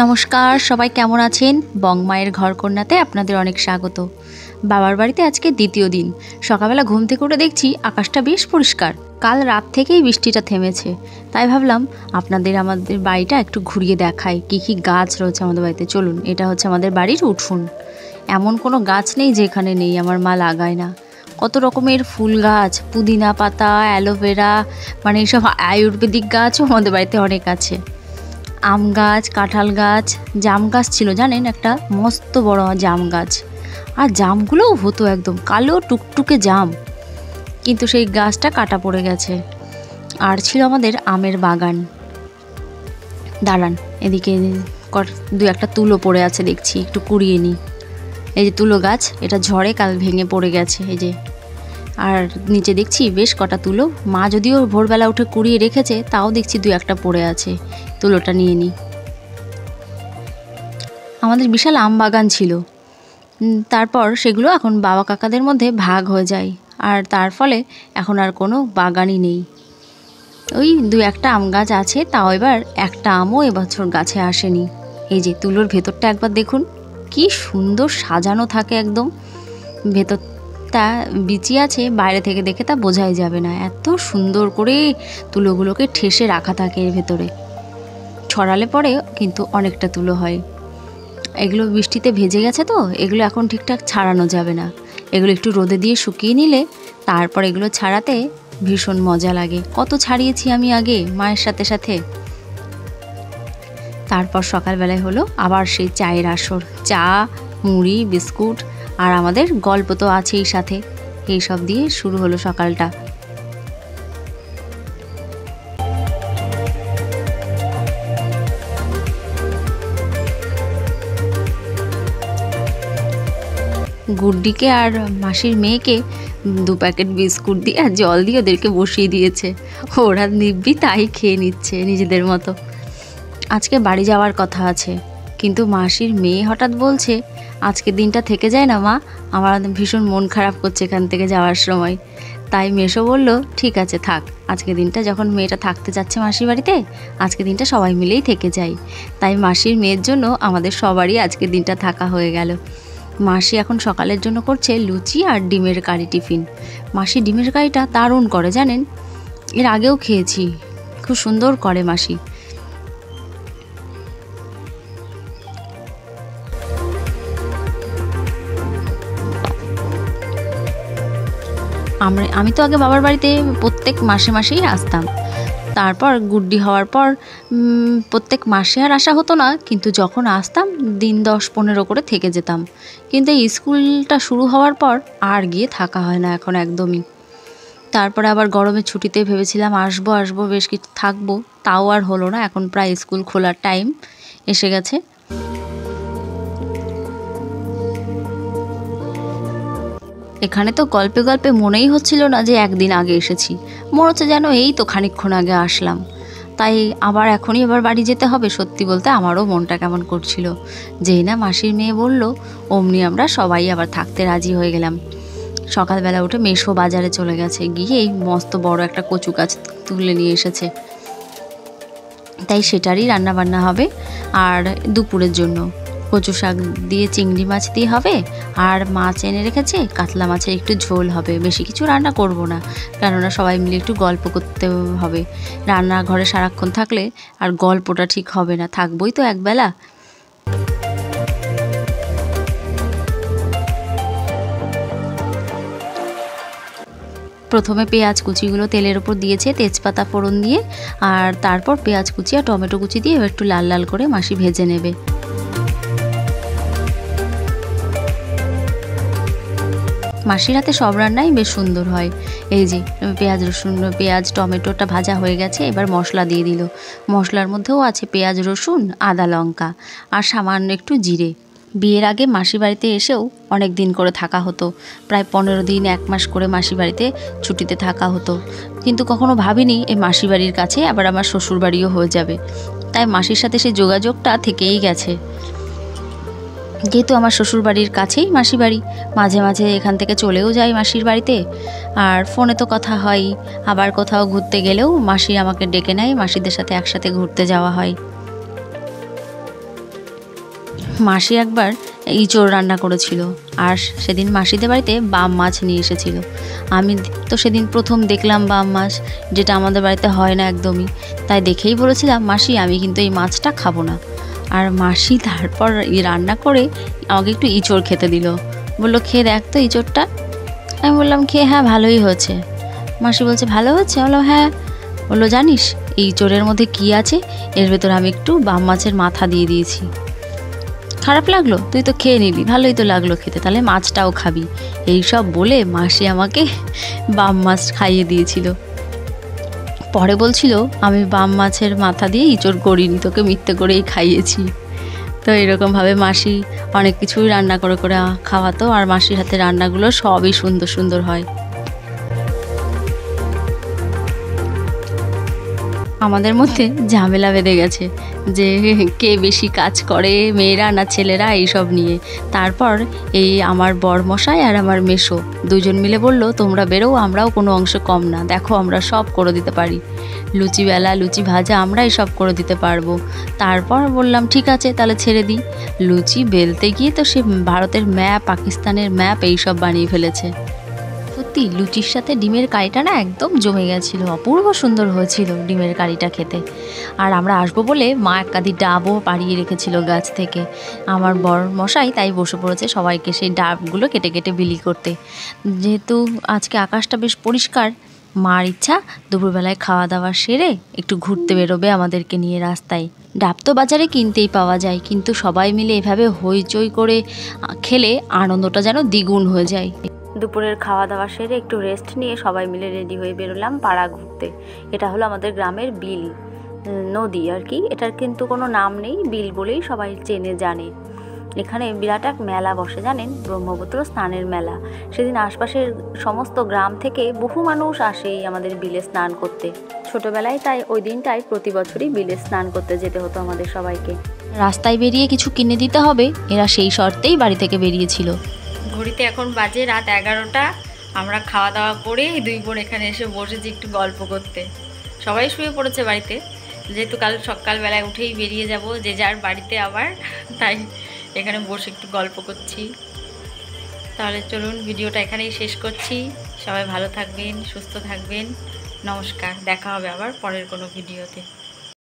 নমস্কার, সবাই কেমন আছেন? বংমায়ের ঘরকন্যাতে আপনাদের অনেক স্বাগত। বাবার বাড়িতে আজকে দ্বিতীয় দিন। সকালবেলা ঘুম থেকে উঠে দেখছি আকাশটা বেশ পরিষ্কার। কাল রাত থেকেই বৃষ্টিটা থেমেছে, তাই ভাবলাম আমাদের বাড়িটা একটু ঘুরিয়ে দেখাই। কী কী গাছ রয়েছে আমাদের বাড়িতে। চলুন, এটা হচ্ছে আমাদের বাড়ির উঠোন। এমন কোনো গাছ নেই যেখানে নেই, আমার মা লাগায় না। কত রকমের ফুল গাছ, পুদিনা পাতা, অ্যালোভেরা, মানে এইসব আয়ুর্বেদিক গাছও আমাদের বাড়িতে অনেক আছে। আম গাছ, কাঁঠাল গাছ, জাম গাছ ছিল জানেন, একটা মস্ত বড় জাম গাছ। আর জামগুলোও হতো একদম কালো টুকটুকে জাম, কিন্তু সেই গাছটা কাটা পড়ে গেছে। আর ছিল আমাদের আমের বাগান। দাঁড়ান, এদিকে দু একটা তুলো পড়ে আছে দেখছি, একটু কুড়িয়ে নিই। এই যে তুলো গাছ, এটা ঝড়ে কাল ভেঙে পড়ে গেছে, এই যে। আর নিচে দেখছি বেশ কটা তুলো। মা যদিও ভোরবেলা উঠে কুড়িয়ে রেখেছে, তাও দেখছি দু একটা পড়ে আছে। তুলোটা নিয়ে নিই। আমাদের বিশাল আম বাগান ছিল, তারপর সেগুলো এখন বাবা কাকাদের মধ্যে ভাগ হয়ে যায়, আর তার ফলে এখন আর কোনো বাগানই নেই। ওই দু একটা আম গাছ আছে, তাও এবার একটা আমও এবছর গাছে আসেনি। এই যে তুলোর ভেতরটা একবার দেখুন, কি সুন্দর সাজানো থাকে একদম। ভেতরটা বিচি আছে, বাইরে থেকে দেখে তা বোঝাই যাবে না। এত সুন্দর করে তুলোগুলোকে ঠেসে রাখা থাকে এর ভেতরে। ছড়ালে পরে কিন্তু অনেকটা তুলো হয়। এগুলো বৃষ্টিতে ভেজে গেছে তো, এগুলো এখন ঠিকঠাক ছাড়ানো যাবে না। এগুলো একটু রোদে দিয়ে শুকিয়ে নিলে তারপর এগুলো ছাড়াতে ভীষণ মজা লাগে। কত ছাড়িয়েছি আমি আগে মায়ের সাথে সাথে। তারপর সকালবেলায় হলো আবার সেই চায়ের আসর। চা, মুড়ি, বিস্কুট, আর আমাদের গল্প তো আছেই সাথে। এইসব দিয়ে শুরু হলো সকালটা। গুড্ডিকে আর মাসির মেয়েকে 2 প্যাকেট বিস্কুট দিয়ে আর জল দিয়ে ওদেরকে বসিয়ে দিয়েছে। ওরা নিব্বি তাই খেয়ে নিচ্ছে নিজেদের মতো। আজকে বাড়ি যাওয়ার কথা আছে, কিন্তু মাসির মেয়ে হঠাৎ বলছে আজকে দিনটা থেকে যায় না মা, আমার ভীষণ মন খারাপ করছে এখান থেকে যাওয়ার সময়। তাই মেসো বলল ঠিক আছে থাক, আজকে দিনটা যখন মেয়েটা থাকতে যাচ্ছে মাসির বাড়িতে, আজকে দিনটা সবাই মিলেই থেকে যাই। তাই মাসির মেয়ের জন্য আমাদের সবারই আজকে দিনটা থাকা হয়ে গেল। মাসি এখন সকালের জন্য করছে লুচি আর ডিমের কারি টিফিন। মাসি ডিমের কারিটা দারুণ করে জানেন, এর আগেও খেয়েছি, খুব সুন্দর করে মাসি। আমি তো আগে বাবার বাড়িতে প্রত্যেক মাসে মাসেই আসতাম। তারপর গুড্ডি হওয়ার পর প্রত্যেক মাসে আর আসা হতো না, কিন্তু যখন আসতাম দিন 10-15 করে থেকে যেতাম। কিন্তু এই স্কুলটা শুরু হওয়ার পর আর গিয়ে থাকা হয় না এখন একদমই। তারপরে আবার গরমের ছুটিতে ভেবেছিলাম আসবো বেশ কিছু থাকবো, তাও আর হলো না। এখন প্রায় স্কুল খোলার টাইম এসে গেছে। এখানে তো গল্পে গল্পে মনেই হচ্ছিল না যে একদিন আগে এসেছি, মনে হচ্ছে যেন এই তো খানিকক্ষণ আগে আসলাম। তাই এখনই বাড়ি যেতে হবে। সত্যি বলতে আমারও মনটা কেমন করছিল। যেই না মাসির মেয়ে বলল, অমনি আমরা সবাই আবার থাকতে রাজি হয়ে গেলাম। সকালবেলা উঠে মেসো বাজারে চলে গেছে, গিয়ে এই মস্ত বড় একটা কচু গাছ তুলে নিয়ে এসেছে। তাই সেটারই রান্নাবান্না হবে। আর দুপুরের জন্য কচু শাক দিয়ে চিংড়ি মাছ দিয়ে হবে, আর মাছ এনে রেখেছে, কাতলা মাছের একটু ঝোল হবে। বেশি কিছু রান্না করব না, কেননা সবাই মিলে একটু গল্প করতে হবে। রান্নাঘরে সারাক্ষণ থাকলে আর গল্পটা ঠিক হবে না, থাকবই তো একবেলা। প্রথমে পেঁয়াজ কুচিগুলো তেলের ওপর দিয়েছে, তেজপাতা ফোড়ন দিয়ে, আর তারপর পেঁয়াজ কুচি আর টমেটো কুচি দিয়ে একটু লাল লাল করে মাসি ভেজে নেবে। মাসির হাতে সব রান্নাই বেশ সুন্দর হয়। এই যে পেঁয়াজ টমেটোটা ভাজা হয়ে গেছে, এবার মশলা দিয়ে দিল। মশলার মধ্যেও আছে পেঁয়াজ, রসুন, আদা, লঙ্কা আর সামান্য একটু জিরে। বিয়ের আগে মাসি বাড়িতে এসেও অনেক দিন করে থাকা হতো, প্রায় 15 দিন 1 মাস করে মাসি বাড়িতে ছুটিতে থাকা হতো। কিন্তু কখনো ভাবিনি এই মাসি বাড়ির কাছে আবার আমার শ্বশুর বাড়িও হয়ে যাবে। তাই মাসির সাথে সেই যোগাযোগটা থেকেই গেছে। যেহেতু আমার শ্বশুর বাড়ির কাছেই মাসি বাড়ি, মাঝে মাঝে এখান থেকে চলেও যাই মাসির বাড়িতে। আর ফোনে তো কথা হয়, আবার কোথাও ঘুরতে গেলেও মাসি আমাকে ডেকে নেয়, মাসিদের সাথে একসাথে ঘুরতে যাওয়া হয়। মাসি একবার ইঁচড় রান্না করেছিল, আর সেদিন মাসিদের বাড়িতে বাম মাছ নিয়ে এসেছিল। আমি তো সেদিন প্রথম দেখলাম বাম মাছ, যেটা আমাদের বাড়িতে হয় না একদমই। তাই দেখেই বলেছিলাম, মাসি আমি কিন্তু এই মাছটা খাবো না। আর মাসি তারপর রান্না করে আমাকে একটু ইঁচড় খেতে দিল, বললো খেয়ে দেখ তো ইঁচড়টা। আমি বললাম খেয়ে হ্যাঁ ভালোই হয়েছে। মাসি বলছে ভালো হয়েছে? বললো হ্যাঁ। বললো জানিস এই ইঁচড়ের মধ্যে কি আছে? এর ভেতরে আমি একটু বাম মাছের মাথা দিয়ে দিয়েছি। খারাপ লাগলো? তুই তো খেয়ে নিলি, ভালোই তো লাগলো খেতে, তাহলে মাছটাও খাবি। এই সব বলে মাসি আমাকে বাম মাছ খাইয়ে দিয়েছিল। পরে বলছিল আমি বাম মাছের মাথা দিয়ে ইঁচড় করিনি, তোকে মিথ্যে করেই খাইয়েছি। তো এরকমভাবে মাসি অনেক কিছুই রান্না করে করে খাওয়াতো, আর মাসির হাতে রান্নাগুলো সবই সুন্দর সুন্দর হয়। আমাদের মধ্যে ঝামেলা বেঁধে গেছে যে কে বেশি কাজ করে, মেয়েরা না ছেলেরা, এইসব নিয়ে। তারপর এই আমার বরমশাই আর আমার মেসো দুজন মিলে বলল তোমরা বেরো, আমরাও কোনো অংশ কম না, দেখো আমরা সব করে দিতে পারি, লুচি বেলা লুচি ভাজা আমরাই সব করে দিতে পারবো। তারপর বললাম ঠিক আছে তাহলে ছেড়ে দিই। লুচি বেলতে গিয়ে তো সে ভারতের ম্যাপ, পাকিস্তানের ম্যাপ এইসব বানিয়ে ফেলেছে। সত্যি লুচির সাথে ডিমের কারিটা না একদম জমে গেছিল, অপূর্ব সুন্দর হয়েছিল ডিমের কারিটা খেতে। আর আমরা আসবো বলে মা একাদি ডাবও পাড়িয়ে রেখেছিল গাছ থেকে। আমার বর মশাই তাই বসে পড়েছে সবাইকে সেই ডাবগুলো কেটে কেটে বিলি করতে। যেহেতু আজকে আকাশটা বেশ পরিষ্কার, মার ইচ্ছা দুপুরবেলায় খাওয়া দাওয়া সেরে একটু ঘুরতে বেরোবে আমাদেরকে নিয়ে রাস্তায়। ডাব তো বাজারে কিনতেই পাওয়া যায়, কিন্তু সবাই মিলে এভাবে হইচই করে খেলে আনন্দটা যেন দ্বিগুণ হয়ে যায়। দুপুরের খাওয়া দাওয়া সেরে একটু রেস্ট নিয়ে সবাই মিলে রেডি হয়ে বেরোলাম পাড়া ঘুরতে। এটা হলো আমাদের গ্রামের বিল নদী আর কি, এটার কিন্তু কোনো নাম নেই, বিল বলেই সবাই চেনে জানে। এখানে বিরাট এক মেলা বসে জানেন, ব্রহ্মপুত্র স্নানের মেলা। সেদিন আশপাশের সমস্ত গ্রাম থেকে বহু মানুষ আসে আমাদের বিলে স্নান করতে। ছোটবেলায় তাই ওই দিনটাই প্রতি বছরই বিলে স্নান করতে যেতে হতো আমাদের সবাইকে। রাস্তায় বেরিয়ে কিছু কিনে দিতে হবে, এরা সেই শর্তেই বাড়ি থেকে বেরিয়েছিল। ঘড়িতে এখন বাজে রাত 11টা। আমরা খাওয়া দাওয়া করে দুই বোন এখানে এসে বসেছি একটু গল্প করতে। সবাই শুয়ে পড়েছে বাড়িতে, যেহেতু কাল সকালবেলায় উঠেই বেরিয়ে যাব যে যার বাড়িতে আবার, তাই এখানে বসে একটু গল্প করছি। তাহলে চলুন ভিডিওটা এখানেই শেষ করছি। সবাই ভালো থাকবেন, সুস্থ থাকবেন। নমস্কার, দেখা হবে আবার পরের কোনো ভিডিওতে।